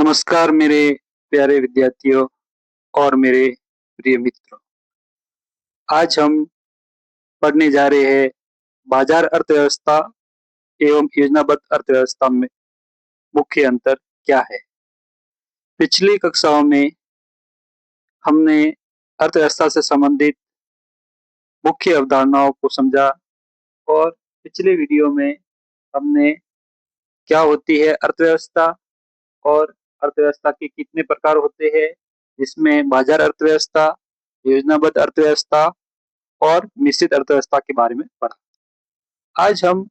नमस्कार मेरे प्यारे विद्यार्थियों और मेरे प्रिय मित्रों। आज हम पढ़ने जा रहे हैं बाजार अर्थव्यवस्था एवं योजनाबद्ध अर्थव्यवस्था में मुख्य अंतर क्या है। पिछली कक्षाओं में हमने अर्थव्यवस्था से संबंधित मुख्य अवधारणाओं को समझा और पिछले वीडियो में हमने क्या होती है अर्थव्यवस्था और अर्थव्यवस्था के कितने प्रकार होते हैं, जिसमें बाजार अर्थव्यवस्था, योजनाबद्ध अर्थव्यवस्था और मिश्रित अर्थव्यवस्था के बारे में पढ़ा। आज हम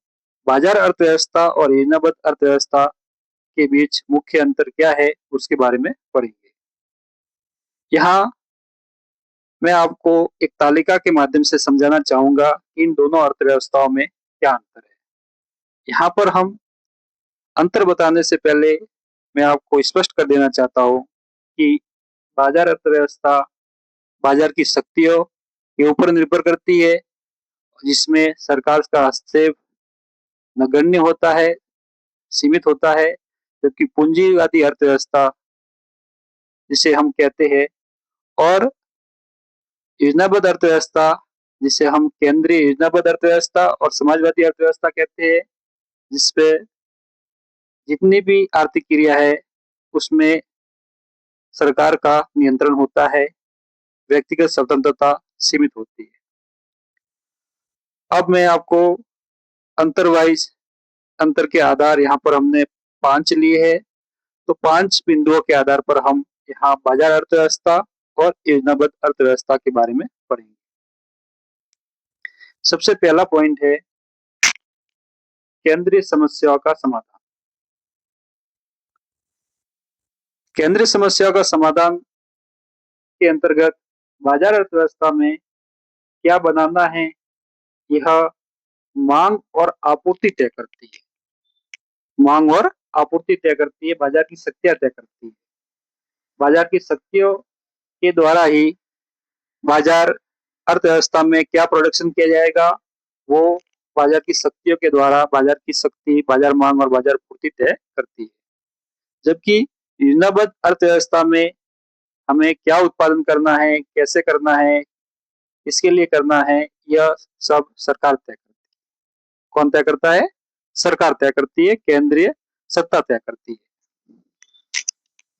बाजार अर्थव्यवस्था और योजनाबद्ध अर्थव्यवस्था के बीच मुख्य अंतर क्या है उसके बारे में पढ़ेंगे। यहाँ मैं आपको एक तालिका के माध्यम से समझाना चाहूंगा कि इन दोनों अर्थव्यवस्थाओं में क्या अंतर है। यहाँ पर हम अंतर बताने से पहले मैं आपको स्पष्ट कर देना चाहता हूँ कि बाजार अर्थव्यवस्था बाजार की शक्तियों के ऊपर निर्भर करती है, जिसमें सरकार का हस्तक्षेप नगण्य होता है, सीमित होता है, जबकि पूंजीवादी अर्थव्यवस्था जिसे हम कहते हैं और योजनाबद्ध अर्थव्यवस्था जिसे हम केंद्रीय योजनाबद्ध अर्थव्यवस्था और समाजवादी अर्थव्यवस्था कहते हैं, जिसपे जितनी भी आर्थिक क्रिया है उसमें सरकार का नियंत्रण होता है, व्यक्तिगत स्वतंत्रता सीमित होती है। अब मैं आपको अंतर वाइज अंतर के आधार यहाँ पर हमने 5 लिए हैं, तो 5 बिंदुओं के आधार पर हम यहाँ बाजार अर्थव्यवस्था और योजनाबद्ध अर्थव्यवस्था के बारे में पढ़ेंगे। सबसे पहला पॉइंट है केंद्रीय समस्याओं का समाधान। केंद्रीय समस्याओं का समाधान के अंतर्गत बाजार अर्थव्यवस्था में क्या बनाना है, यह मांग और आपूर्ति तय करती है। मांग और आपूर्ति तय करती है, बाजार की शक्तियां तय करती है। बाजार की शक्तियों के द्वारा ही बाजार अर्थव्यवस्था में क्या प्रोडक्शन किया जाएगा, वो बाजार की शक्तियों के द्वारा बाजार की शक्ति, बाजार मांग और बाजार पूर्ति तय करती है। जबकि योजनाबद्ध अर्थव्यवस्था में हमें क्या उत्पादन करना है, कैसे करना है, किसके लिए करना है, यह सब सरकार तय करती है। कौन तय करता है? सरकार तय करती है, केंद्रीय सत्ता तय करती है।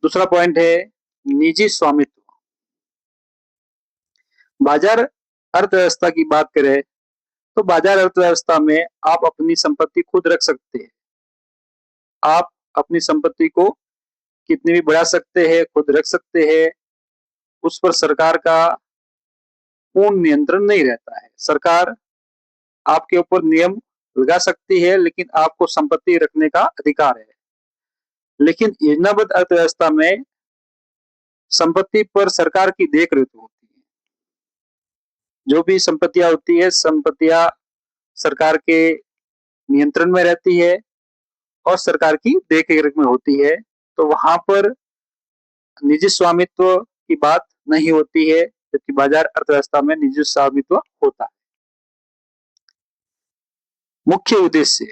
दूसरा पॉइंट है निजी स्वामित्व। बाजार अर्थव्यवस्था की बात करें तो बाजार अर्थव्यवस्था में आप अपनी संपत्ति खुद रख सकते हैं। आप अपनी संपत्ति को कितनी भी बढ़ा सकते हैं, खुद रख सकते हैं। उस पर सरकार का पूर्ण नियंत्रण नहीं रहता है। सरकार आपके ऊपर नियम लगा सकती है, लेकिन आपको संपत्ति रखने का अधिकार है। लेकिन योजनाबद्ध अर्थव्यवस्था में संपत्ति पर सरकार की देख रेख होती है। जो भी संपत्तियां होती है, संपत्तियां सरकार के नियंत्रण में रहती है और सरकार की देख रेख में होती है, तो वहां पर निजी स्वामित्व की बात नहीं होती है, जबकि बाजार अर्थव्यवस्था में निजी स्वामित्व होता है। मुख्य उद्देश्य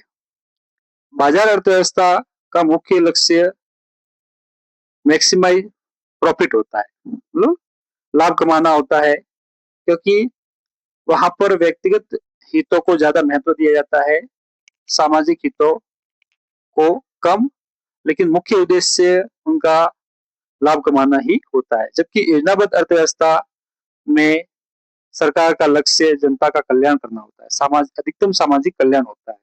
बाजार अर्थव्यवस्था का मुख्य लक्ष्य मैक्सिमाइज प्रॉफिट होता है, मतलब लाभ कमाना होता है, क्योंकि वहां पर व्यक्तिगत हितों को ज्यादा महत्व दिया जाता है, सामाजिक हितों को कम, लेकिन मुख्य उद्देश्य उनका लाभ कमाना ही होता है। जबकि योजनाबद्ध अर्थव्यवस्था में सरकार का लक्ष्य जनता का कल्याण करना होता है, अधिकतम सामाजिक कल्याण होता है,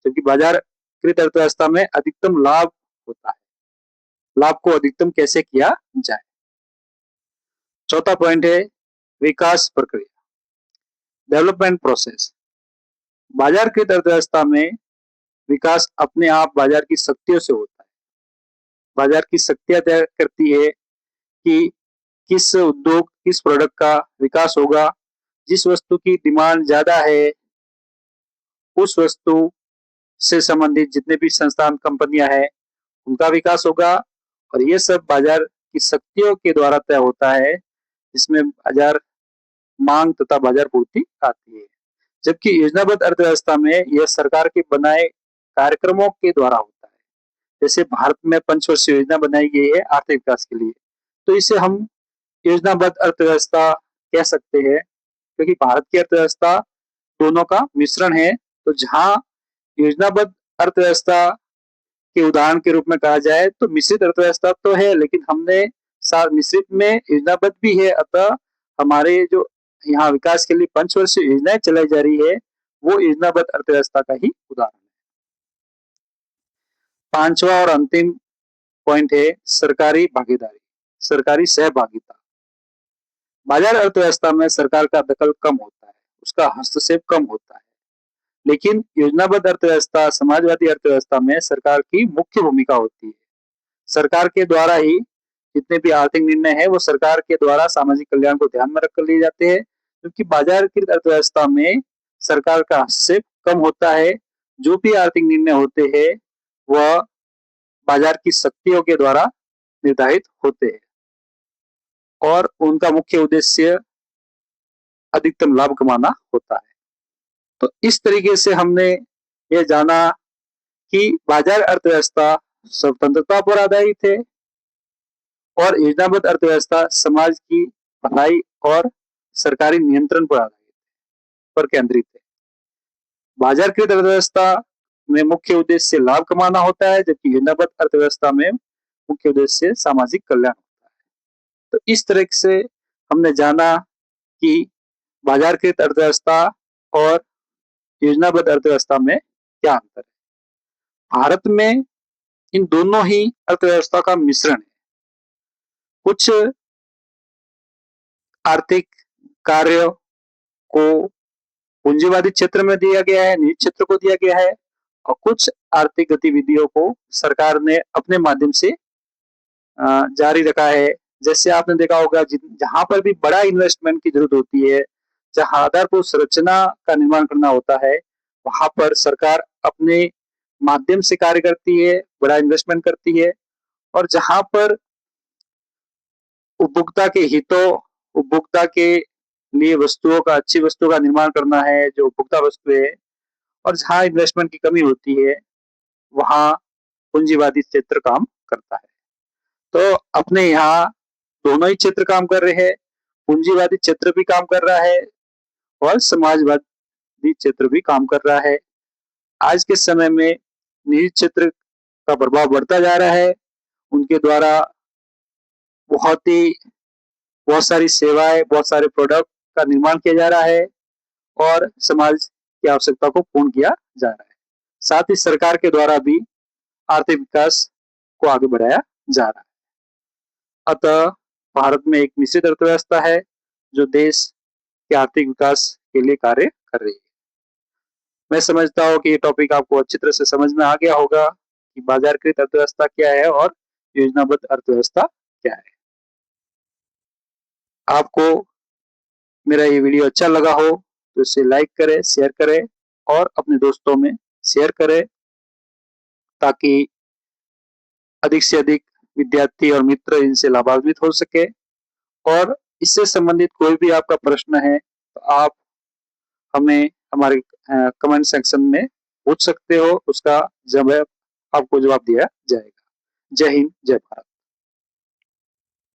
जबकि बाजारकृत अर्थव्यवस्था में अधिकतम लाभ होता है। लाभ को अधिकतम कैसे किया जाए। चौथा पॉइंट है विकास प्रक्रिया, डेवलपमेंट प्रोसेस। बाजारकृत अर्थव्यवस्था में विकास अपने आप बाजार की शक्तियों से होता है। बाजार की शक्तियां तय करती है कि किस उद्योग, किस प्रोडक्ट का विकास होगा। जिस वस्तु की डिमांड ज्यादा है, उस वस्तु से संबंधित जितने भी संस्थान, कंपनियां हैं, उनका विकास होगा। और ये सब बाजार की शक्तियों के द्वारा तय होता है, जिसमें बाजार मांग तथा बाजार पूर्ति आती है। जबकि योजनाबद्ध अर्थव्यवस्था में यह सरकार के बनाए कार्यक्रमों के द्वारा होता है। जैसे भारत में पंचवर्षीय योजना बनाई गई है आर्थिक विकास के लिए, तो इसे हम योजनाबद्ध अर्थव्यवस्था कह सकते हैं, क्योंकि भारत की अर्थव्यवस्था दोनों का मिश्रण है। तो जहाँ योजनाबद्ध अर्थव्यवस्था के उदाहरण के रूप में कहा जाए तो मिश्रित अर्थव्यवस्था तो है, लेकिन हमने मिश्रित में योजनाबद्ध भी है। अतः हमारे जो यहाँ विकास के लिए पंचवर्षीय योजनाएं चलाई जा रही है, वो योजनाबद्ध अर्थव्यवस्था का ही उदाहरण है। पांचवा और अंतिम पॉइंट है सरकारी भागीदारी, सरकारी सहभागिता। बाजार अर्थव्यवस्था में सरकार का दखल कम होता है, उसका हस्तक्षेप कम होता है, लेकिन योजनाबद्ध अर्थव्यवस्था, समाजवादी अर्थव्यवस्था में सरकार की मुख्य भूमिका होती है। सरकार के द्वारा ही जितने भी आर्थिक निर्णय है वो सरकार के द्वारा सामाजिक कल्याण को ध्यान में रखकर लिए जाते हैं, क्योंकि बाजारकृत अर्थव्यवस्था में सरकार का हस्तक्षेप कम होता है। जो भी आर्थिक निर्णय होते हैं वह बाजार की शक्तियों के द्वारा निर्धारित होते हैं और उनका मुख्य उद्देश्य अधिकतम लाभ कमाना होता है। तो इस तरीके से हमने ये जाना कि बाजार अर्थव्यवस्था स्वतंत्रता पर आधारित है और योजनाबद्ध अर्थव्यवस्था समाज की भलाई और सरकारी नियंत्रण पर केंद्रित है। बाजारकृत अर्थव्यवस्था में मुख्य उद्देश्य लाभ कमाना होता है, जबकि योजनाबद्ध अर्थव्यवस्था में मुख्य उद्देश्य सामाजिक कल्याण होता है। तो इस तरह से हमने जाना कि बाजारकृत अर्थव्यवस्था और योजनाबद्ध अर्थव्यवस्था में क्या अंतर है। भारत में इन दोनों ही अर्थव्यवस्था का मिश्रण है। कुछ आर्थिक कार्य को पूंजीवादी क्षेत्र में दिया गया है, निजी क्षेत्र को दिया गया है, और कुछ आर्थिक गतिविधियों को सरकार ने अपने माध्यम से जारी रखा है। जैसे आपने देखा होगा जहां पर भी बड़ा इन्वेस्टमेंट की जरूरत होती है, जहां आधारभूत संरचना का निर्माण करना होता है, वहां पर सरकार अपने माध्यम से कार्य करती है, बड़ा इन्वेस्टमेंट करती है। और जहां पर उपभोक्ता के हितों, उपभोक्ता के लिए वस्तुओं का, अच्छी वस्तुओं का निर्माण करना है, जो उपभोक्ता वस्तु है, और जहां इन्वेस्टमेंट की कमी होती है वहां पूंजीवादी क्षेत्र काम करता है। तो अपने यहाँ दोनों ही क्षेत्र काम कर रहे हैं, पूंजीवादी क्षेत्र भी काम कर रहा है और समाजवादी क्षेत्र भी काम कर रहा है। आज के समय में निजी क्षेत्र का प्रभाव बढ़ता जा रहा है, उनके द्वारा बहुत सारी सेवाएं, बहुत सारे प्रोडक्ट का निर्माण किया जा रहा है और समाज की आवश्यकता को पूर्ण किया जा रहा है। साथ ही सरकार के द्वारा भी आर्थिक विकास को आगे बढ़ाया जा रहा है। अतः भारत में एक मिश्रित अर्थव्यवस्था है जो देश के आर्थिक विकास के लिए कार्य कर रही है। मैं समझता हूँ कि ये टॉपिक आपको अच्छी तरह से समझ में आ गया होगा कि बाजारकृत अर्थव्यवस्था क्या है और योजनाबद्ध अर्थव्यवस्था क्या है। आपको मेरा ये वीडियो अच्छा लगा हो तो इसे लाइक करें, शेयर करें और अपने दोस्तों में शेयर करें, ताकि अधिक से अधिक विद्यार्थी और मित्र इनसे लाभान्वित हो सके। और इससे संबंधित कोई भी आपका प्रश्न है तो आप हमें हमारे कमेंट सेक्शन में पूछ सकते हो, उसका जवाब आपको दिया जाएगा। जय हिंद, जय भारत।